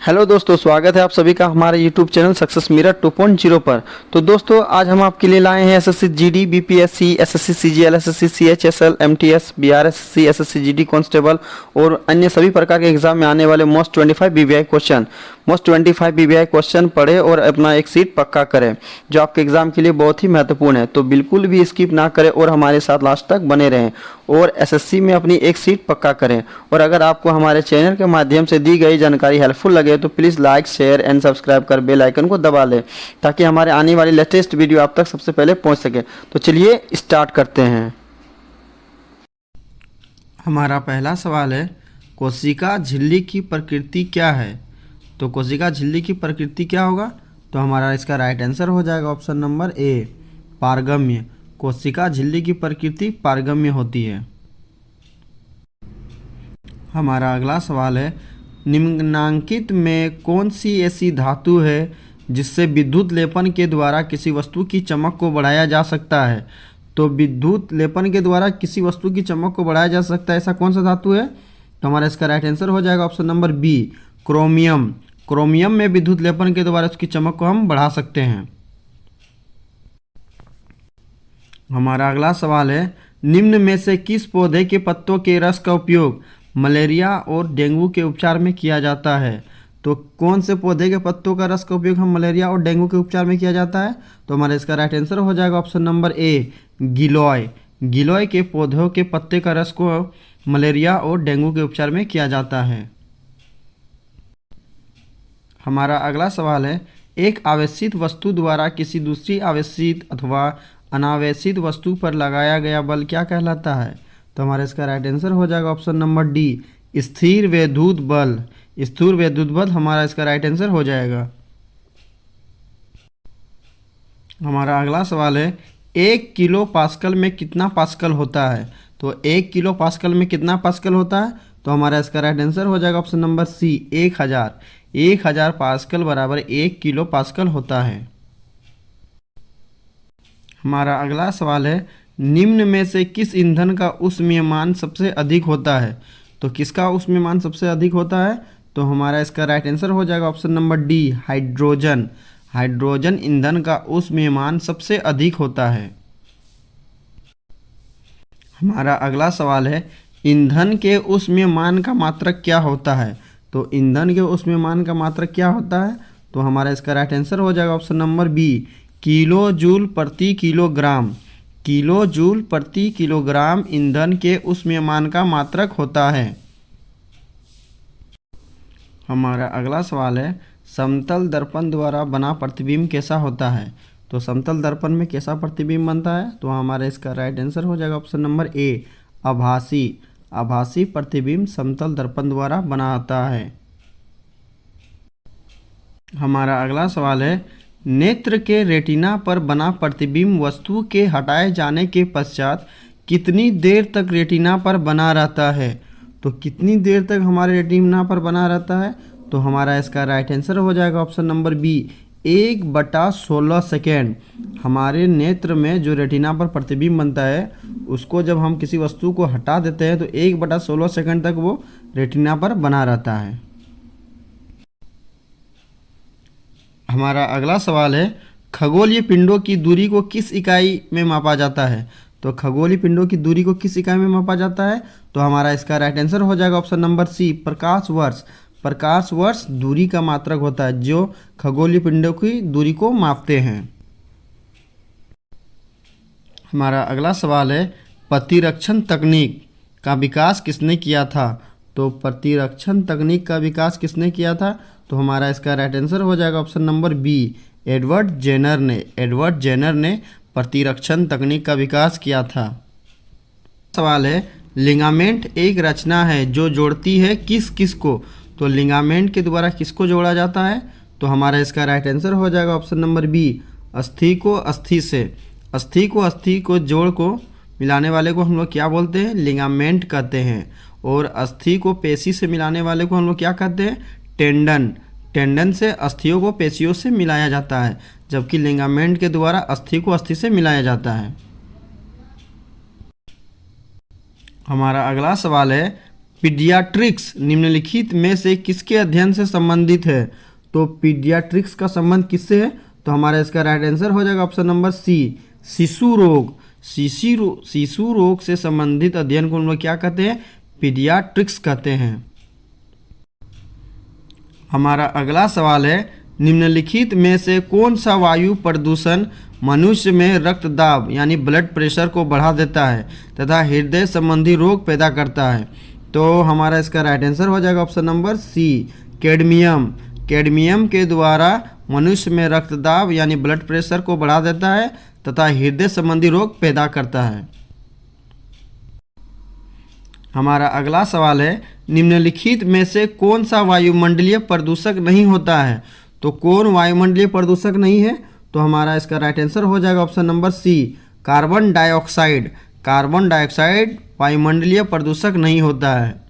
Hello दोस्तों, स्वागत है आप सभी का हमारे यूट्यूब चैनल सक्सेस मिरर 2.0 पर। तो दोस्तों आज हम आपके लिए लाए हैं SSC GD, BPSC, SSC CGL, SSC CHSL, MTS, BRSC, SSC GD constable और अन्य सभी प्रकार के एग्जाम में आने वाले most 25 VVI question. Most 25 VVI question पढ़े और अपना एक सीट पक्का करें, जो आपके एग्जाम के लिए बहुत ही महत्वपूर्ण है। तो बिल्कुल भी स्किप ना करें और हमारे साथ लास्ट तक बने रहें और एसएससी में अपनी एक सीट पक्का करें। और अगर आपको हमारे चैनल के माध्यम से दी गई जानकारी हेल्पफुल लगे तो please like, share and subscribe कर बेल आइकन को दबा लें, ताकि हमारे आने वाली लेटेस्ट वीडियो आप तक सबसे पहले पहुंच सके। तो चलिए स्टार्ट करते हैं। हमारा पहला सवाल है, कोशिका झिल्ली की प्रकृति क्या है? तो कोशिका झिल्ली की प्रकृति क्या होगा? तो हमारा इसका राइट आंसर हो जाएगा ऑप्शन नंबर ए, पारगम्य। कोशिका झिल्ली की प्रकृति पारगम्य होती है। हमारा अगला सवाल है, निम्नांकित में कौन सी ऐसी धातु है जिससे विद्युत लेपन के द्वारा किसी वस्तु की चमक को बढ़ाया जा सकता है? तो विद्युत लेपन के द्वारा किसी वस्तु की चमक को बढ़ाया जा सकता है, ऐसा कौन सा धातु है? तो हमारा इसका राइट आंसर हो जाएगा option number B, chromium. Chromium में विद्युत लेपन के द्वारा उसकी चमक को हम बढ़ा सकते हैं। हमारा अगला सवाल है, निम्न में से किस पौधे के पत्तों के रस का उपयोग मलेरिया और डेंगू के उपचार में किया जाता है? तो कौन से पौधे के पत्तों का रस का उपयोग हम मलेरिया और डेंगू के उपचार में किया जाता है? तो हमारा इसका राइट आंसर हो जाएगा ऑप्शन नंबर ए, गिलोय। गिलोय के पौधों के पत्ते का रस को मलेरिया और डेंगू के उपचार में किया जाता है। हमारा अगला सवाल है, एक आवेशित वस्तु द्वारा किसी दूसरी आवेशित अथवा अनावेशित वस्तु पर लगाया गया बल क्या कहलाता है? तो हमारा इसका राइट आंसर हो जाएगा ऑप्शन नंबर डी, स्थिर वैद्युत बल। स्थिर वैद्युत बल हमारा इसका राइट आंसर हो जाएगा। हमारा अगला सवाल है, 1 किलो पास्कल में कितना पास्कल होता है? तो 1 किलो पास्कल में कितना पास्कल होता है? तो हमारा इसका राइट आंसर हो जाएगा ऑप्शन नंबर सी, 1000। 1000 पास्कल बराबर 1 किलो पास्कल होता है। हमारा अगला सवाल है, निम्न में से किस ईंधन का ऊष्मीयमान सबसे अधिक होता है? तो किसका ऊष्मीयमान सबसे अधिक होता है? तो हमारा इसका राइट आंसर हो जाएगा option number D, hydrogen. Hydrogen ईंधन का ऊष्मीयमान सबसे अधिक होता है। हमारा अगला सवाल है, ईंधन के ऊष्मीयमान का मात्रक क्या होता है? तो ईंधन के ऊष्मीयमान का मात्रक क्या होता है? तो हमारा इसका राइट आंसर हो जाएगा option number B, kilo joule प्रति किलोग्राम। किलो जूल प्रति किलोग्राम ईंधन के ऊष्मीयमान का मात्रक होता है। हमारा अगला सवाल है, समतल दर्पण द्वारा बना प्रतिबिंब कैसा होता है? तो समतल दर्पण में कैसा प्रतिबिंब बनता है? तो हमारा इसका राइट आंसर हो जाएगा ऑप्शन नंबर ए, आभासी। आभासी प्रतिबिंब समतल दर्पण द्वारा बना आता है। हमारा अगला सवाल है, नेत्र के रेटिना पर बना प्रतिबिंब वस्तु के हटाए जाने के पश्चात कितनी देर तक रेटिना पर बना रहता है? तो कितनी देर तक हमारे रेटिना पर बना रहता है? तो हमारा इसका राइट आंसर हो जाएगा ऑप्शन नंबर बी, 1/16 सेकेंड। हमारे नेत्र में जो रेटिना पर प्रतिबिंब बनता है उसको जब हम किसी वस्तु को हटा देते हैं तो 1/16 सेकेंड तक वो रेटिना पर बना रहता है। हमारा अगला सवाल है, खगोलीय पिंडों की दूरी को किस इकाई में मापा जाता है? तो खगोलीय पिंडों की दूरी को किस इकाई में मापा जाता है? तो हमारा इसका राइट आंसर हो जाएगा ऑप्शन नंबर सी, प्रकाश वर्ष। प्रकाश वर्ष दूरी का मात्रक होता है जो खगोलीय पिंडों की दूरी को मापते हैं। हमारा अगला सवाल है, प्रतिरक्षण तकनीक का विकास किसने किया था? तो प्रतिरक्षण तकनीक का विकास किसने किया था? तो हमारा इसका राइट आंसर हो जाएगा option number B, Edward Jenner ने। एडवर्ड जेनर ने प्रतिरक्षण तकनीक का विकास किया था। सवाल है, लिगामेंट एक रचना है जो जोड़ती है किस किस को? तो लिगामेंट के द्वारा किसको जोड़ा जाता है? तो हमारा इसका राइट आंसर हो जाएगा ऑप्शन नंबर बी, अस्थि को अस्थि से। अस्थि को जोड़ को मिलाने वाले को हम लोग क्या बोलते हैं? लिगामेंट कहते हैं। और अस्थि को पेशी से मिलाने वाले को हम लोग क्या कहते हैं? टेंडन। टेंडन से अस्थियों को पेशियों से मिलाया जाता है, जबकि लिगामेंट के द्वारा अस्थि को अस्थि से मिलाया जाता है। हमारा अगला सवाल है, पीडियाट्रिक्स निम्नलिखित में से किसके अध्ययन से संबंधित है? तो पीडियाट्रिक्स का संबंध किससे है? तो हमारा इसका राइट आंसर हो जाएगा ऑप्शन नंबर सी, शिशु रोग। शिशु रोग से संबंधित अध्ययन को हम लोग क्या कहते हैं? पीडियाट्रिक्स कहते हैं। हमारा अगला सवाल है, निम्नलिखित में से कौन सा वायु प्रदूषण मनुष्य में रक्तदाब यानी ब्लड प्रेशर को बढ़ा देता है तथा हृदय संबंधी रोग पैदा करता है? तो हमारा इसका राइट आंसर हो जाएगा option number C, cadmium. Cadmium के द्वारा मनुष्य में रक्तदाब यानी ब्लड प्रेशर को बढ़ा देता है तथा हृदय संबंधी रोग पैदा करता है। हमारा अगला सवाल है, निम्नलिखित में से कौन सा वायुमंडलीय प्रदूषक नहीं होता है? तो कौन वायुमंडलीय प्रदूषक नहीं है? तो हमारा इसका राइट आंसर हो जाएगा option number C, carbon dioxide. Carbon dioxide वायुमंडलीय प्रदूषक नहीं होता है।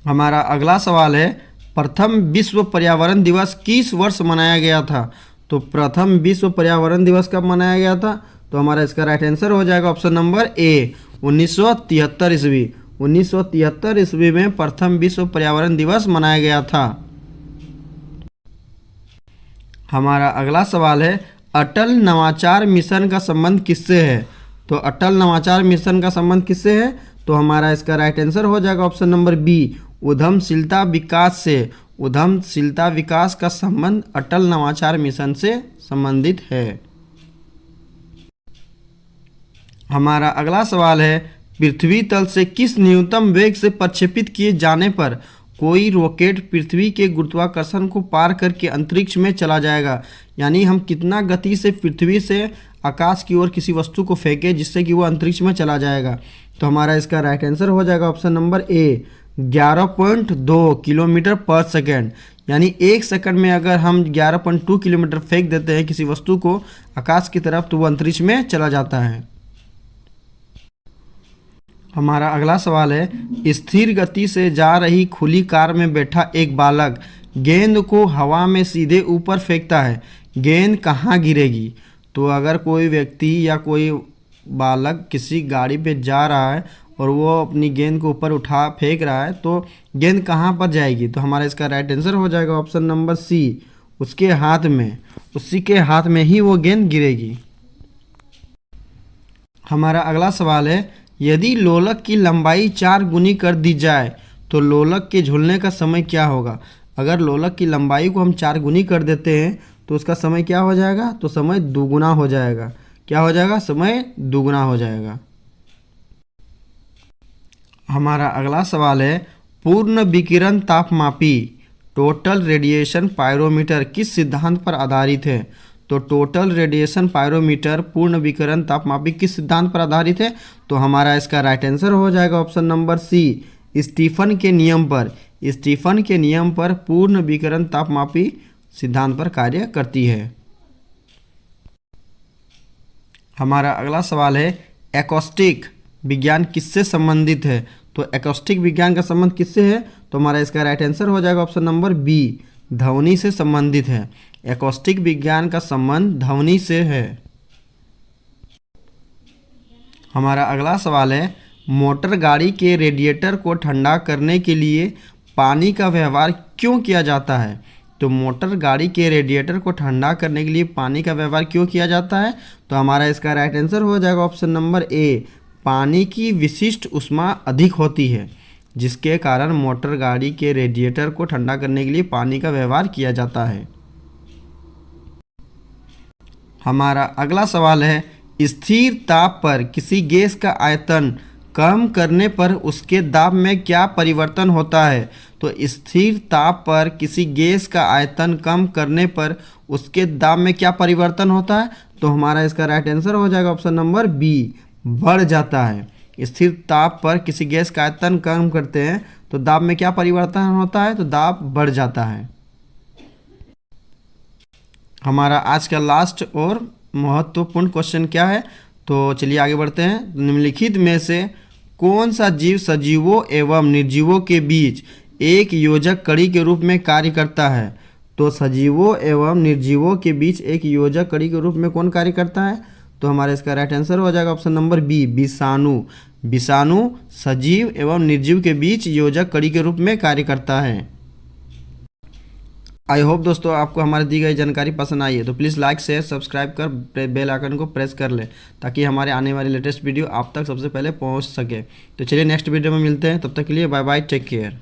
हमारा अगला सवाल है, प्रथम विश्व पर्यावरण दिवस किस वर्ष मनाया गया था? तो प्रथम विश्व पर्यावरण दिवस कब मनाया गया था? तो हमारा इसका राइट आंसर हो जाएगा ऑप्शन नंबर ए, 1973 ईस्वी। 1973 ईस्वी में प्रथम विश्व पर्यावरण दिवस मनाया गया था। हमारा अगला सवाल है, अटल नवाचार मिशन का संबंध किससे है? तो अटल नवाचार मिशन का संबंध किससे है? तो हमारा इसका राइट आंसर हो जाएगा ऑप्शन नंबर बी, उद्यमशीलता विकास से। उद्यमशीलता विकास का संबंध अटल नवाचार मिशन से संबंधित है। हमारा अगला सवाल है, पृथ्वी तल से किस न्यूनतम वेग से प्रक्षेपित किए जाने पर कोई रॉकेट पृथ्वी के गुरुत्वाकर्षण को पार करके अंतरिक्ष में चला जाएगा? यानी हम कितना गति से पृथ्वी से आकाश की ओर किसी वस्तु को फेंके जिससे कि वो अंतरिक्ष में चला जाएगा? तो हमारा इसका राइट आंसर हो जाएगा ऑप्शन नंबर ए, 11.2 किलोमीटर पर सेकेंड। यानी एक सेकंड में अगर हम 11.2 किलोमीटर फेंक देते हैं किसी वस्तु को आकाश की तरफ तो वो अंतरिक्ष में चला जाता है। हमारा अगला सवाल है, स्थिर गति से जा रही खुली कार में बैठा एक बालक गेंद को हवा में सीधे ऊपर फेंकता है, गेंद कहाँ गिरेगी? तो अगर कोई व्यक्ति या कोई बालक किसी गाड़ी पे जा रहा है और वो अपनी गेंद को ऊपर उठा फेंक रहा है तो गेंद कहाँ पर जाएगी? तो हमारा इसका राइट आंसर हो जाएगा ऑप्शन नंबर सी, उसके हाथ में। उसी के हाथ में ही वो गेंद गिरेगी। हमारा अगला सवाल है, यदि लोलक की लंबाई 4 गुनी कर दी जाए तो लोलक के झूलने का समय क्या होगा? अगर लोलक की लंबाई को हम 4 गुनी कर देते हैं तो उसका समय क्या हो जाएगा? तो समय दुगुना हो जाएगा। क्या हो जाएगा? समय दुगुना हो जाएगा। हमारा अगला सवाल है, पूर्ण विकिरण तापमापी टोटल रेडिएशन पायरोमीटर किस सिद्धांत पर आधारित है? तो टोटल रेडिएशन पायरोमीटर पूर्ण विकिरण तापमापी किस सिद्धांत पर आधारित है? तो हमारा इसका राइट आंसर हो जाएगा ऑप्शन नंबर सी, स्टीफन के नियम पर। स्टीफन के नियम पर पूर्ण विकिरण तापमापी सिद्धांत पर कार्य करती है। हमारा अगला सवाल है, एकॉस्टिक विज्ञान किससे संबंधित है? तो एकॉस्टिक विज्ञान का संबंध किससे है? तो हमारा इसका राइट आंसर हो जाएगा ऑप्शन नंबर बी, ध्वनि से संबंधित है। एकॉस्टिक विज्ञान का संबंध ध्वनि से है। हमारा अगला सवाल है, मोटर गाड़ी के रेडिएटर को ठंडा करने के लिए पानी का व्यवहार क्यों किया जाता है? तो मोटर गाड़ी के रेडिएटर को ठंडा करने के लिए पानी का व्यवहार क्यों किया जाता है? तो हमारा इसका राइट आंसर हो जाएगा ऑप्शन नंबर ए, पानी की विशिष्ट ऊष्मा अधिक होती है जिसके कारण मोटर गाड़ी के रेडिएटर को ठंडा करने के लिए पानी का व्यवहार किया जाता है। हमारा अगला सवाल है, स्थिर ताप पर किसी गैस का आयतन कम करने पर उसके दाब में क्या परिवर्तन होता है? तो स्थिर ताप पर किसी गैस का आयतन कम करने पर उसके दाब में क्या परिवर्तन होता है? तो हमारा इसका राइट आंसर हो जाएगा ऑप्शन नंबर बी, बढ़ जाता है। स्थिर ताप पर किसी गैस का आयतन कम करते हैं तो दाब में क्या परिवर्तन होता है? तो दाब बढ़ जाता है। हमारा आज का लास्ट और महत्वपूर्ण क्वेश्चन क्या है? तो चलिए आगे बढ़ते हैं। निम्नलिखित में से कौन सा जीव सजीवों एवं निर्जीवों के बीच एक योजक कड़ी के रूप में कार्य करता है? तो सजीवों एवं निर्जीवों के बीच एक योजक कड़ी के रूप में कौन कार्य करता है? तो हमारा इसका राइट आंसर हो जाएगा ऑप्शन नंबर बी, विषाणु। विषाणु सजीव एवं निर्जीव के बीच योजक कड़ी के रूप में कार्य करता है। आई होप दोस्तों आपको हमारी दी गई जानकारी पसंद आई है, तो प्लीज़ लाइक शेयर सब्सक्राइब कर बेल आइकन को प्रेस कर लें ताकि हमारे आने वाली लेटेस्ट वीडियो आप तक सबसे पहले पहुंच सके। तो चलिए नेक्स्ट वीडियो में मिलते हैं, तब तक के लिए bye bye, take care.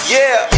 Yeah.